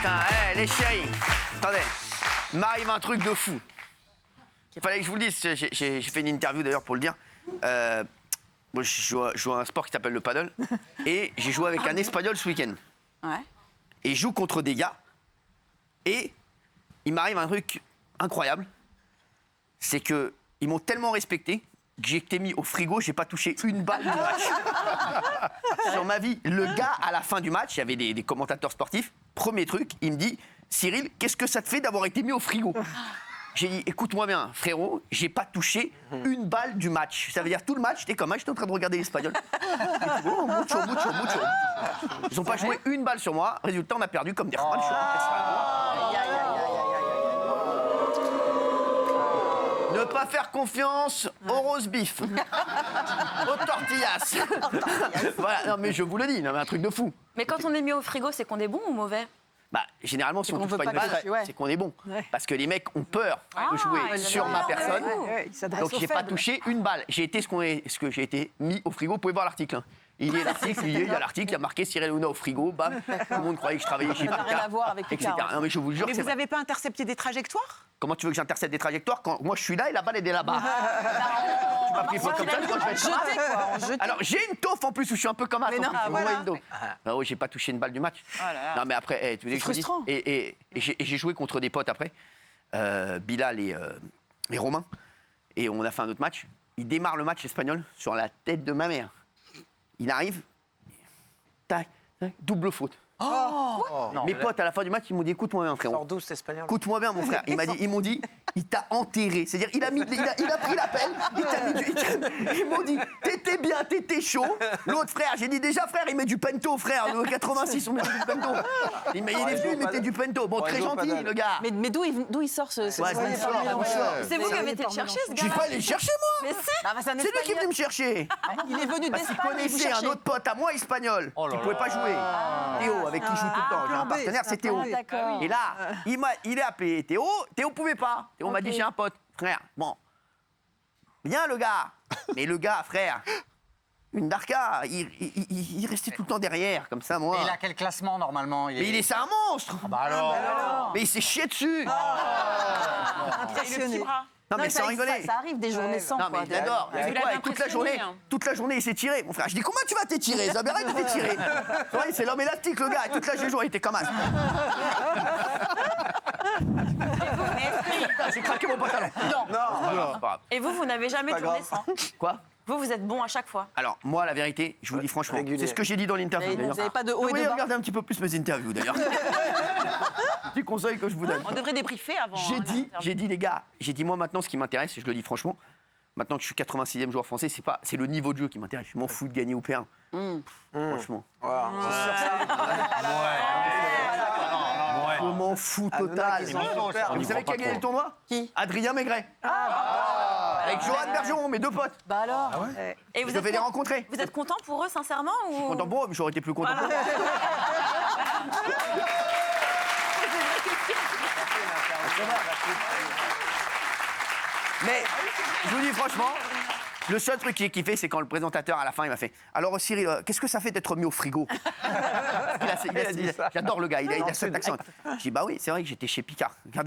Putain, les chéris, attendez, il m'arrive un truc de fou. Il fallait que je vous le dise, j'ai fait une interview d'ailleurs pour le dire. Moi, je joue à un sport qui s'appelle le paddle et j'ai joué avec un Espagnol ce week-end. Ouais. Et je joue contre des gars et il m'arrive un truc incroyable, c'est que ils m'ont tellement respecté que j'ai été mis au frigo, j'ai pas touché une balle du match. Sur ma vie, le gars à la fin du match, il y avait des commentateurs sportifs, premier truc, il me dit « Cyril, qu'est-ce que ça te fait d'avoir été mis au frigo ?» J'ai dit, écoute-moi bien, frérot, j'ai pas touché une balle du match. Ça veut dire tout le match, j'étais comme ça, j'étais en train de regarder l'Espagnol. Oh, mucho. Ils ont pas joué une balle sur moi. Résultat, on a perdu comme des rois. Ne pas faire confiance au roast beef, aux tortillas. Voilà, non mais je vous le dis, non, mais un truc de fou. Mais quand on est mis au frigo, c'est qu'on est bon ou mauvais? Bah, généralement, si on qu'on touche veut pas pas une balle, toucher, ouais. c'est qu'on est bon. Ouais. Parce que les mecs ont peur de jouer sur ma personne. Il s'adresse Donc aux j'ai pas faibles. touché une balle. J'ai été ce que j'ai été mis au frigo. Vous pouvez voir l'article. Hein. Il y a l'article, il y a l'article, il y a marqué Cyril Hanouna au frigo. Bam. Tout le monde croyait que je travaillais chez Ça n'a rien Picard, à voir avec etc. Picard. Non mais je vous le jure, Mais c'est vous vrai. n'avez pas intercepté des trajectoires? Comment tu veux que j'intercepte des trajectoires quand moi je suis là et la balle elle est là-bas? Tu m'as pris comme ça, je crois que je vais être Jeté, quoi, en jeté. Alors j'ai une taufe en plus où je suis un peu comme ça. Mais non, voilà. Ah oui, j'ai pas touché une balle du match. Non mais après, tu veux dire que je vous dise frustrant. Et j'ai joué contre des potes après, Bilal et Romain, et on a fait un autre match. Il démarre le match espagnol sur la tête de ma mère. Il arrive, tac, tac, double faute. Mes potes à la fin du match ils m'ont dit écoute-moi bien frérot. Sors d'où cet espagnol? Écoute-moi bien, mon frère. Ils m'ont dit, il t'a enterré. C'est-à-dire, il a pris la pelle, il t'a mis ils m'ont dit, t'étais bien, t'étais chaud. L'autre frère, j'ai dit déjà, frère, il met du pento, frère. Le 86, on met du pento. Il est venu, il mettait du pento. Bon, très gentil, le gars. Mais d'où il sort ce Ouais, soyez d'où il pas sort, mélangeants. d'où il sort. C'est vous qui avez été le chercher, ce Je suis gars. pas allé le chercher, moi. Mais si. Ah, bah, c'est un C'est lui qui est Espagnol. venu me chercher. Il est venu Parce qu'il d'Espagne. il vous connaissait un cherchait. autre pote à moi, espagnol, qui ne pouvait pas jouer. Théo, avec qui je joue tout le temps. J'ai un plan B, partenaire, c'est Théo. Ah, d'accord. Et là, il est appelé Théo. Théo pouvait pas. Théo m'a dit, j'ai un pote. Frère, bon. Bien, le gars. Mais le gars, frère, une Darka, il restait tout le temps derrière, comme ça, moi. Et il a quel classement normalement? Mais c'est un monstre. Bah alors. Mais il s'est chié dessus. Impressionné. Non, mais sans ça, rigoler. ça arrive des journées sans. Non, quoi. mais il adore. Vous Et l'avez quoi, et toute la journée, il s'est tiré. Mon frère, je dis, comment tu vas t'étirer? Zabé, arrête de t'étirer. Ouais, c'est l'homme élastique, le gars. Et toute la journée, il était comme ça. J'ai craqué mon pantalon. Non, c'est pas grave. Et vous n'avez jamais tourné sans. Quoi? Vous êtes bon à chaque fois. Alors, moi, la vérité, je vous le dis franchement, Régulier. c'est ce que j'ai dit dans l'interview. Vous d'ailleurs. n'avez pas de haut Vous et pouvez de bas. regarder un petit peu plus mes interviews, d'ailleurs. Petit conseil que je vous donne. On devrait débriefer avant. J'ai dit, les gars, moi maintenant, ce qui m'intéresse, et je le dis franchement, maintenant que je suis 86e joueur français, c'est le niveau de jeu qui m'intéresse. Je m'en fous de gagner ou perdre. Franchement. Je m'en fous total. qui sont Et vous savez qui a gagné le tournoi? Qui? Adrien Maigret. Avec Johan Bergeron, mes deux potes. Bah alors. Et vous Je devais les rencontrer. Vous êtes content pour eux, sincèrement ou... Content pour eux, mais j'aurais été plus content pour eux. Mais je vous dis franchement, le seul truc qui est kiffé, c'est quand le présentateur à la fin il m'a fait alors Cyril, qu'est-ce que ça fait d'être mis au frigo? J'adore le gars, il a cet accent. Je dis bah oui, c'est vrai que j'étais chez Picard. Regardez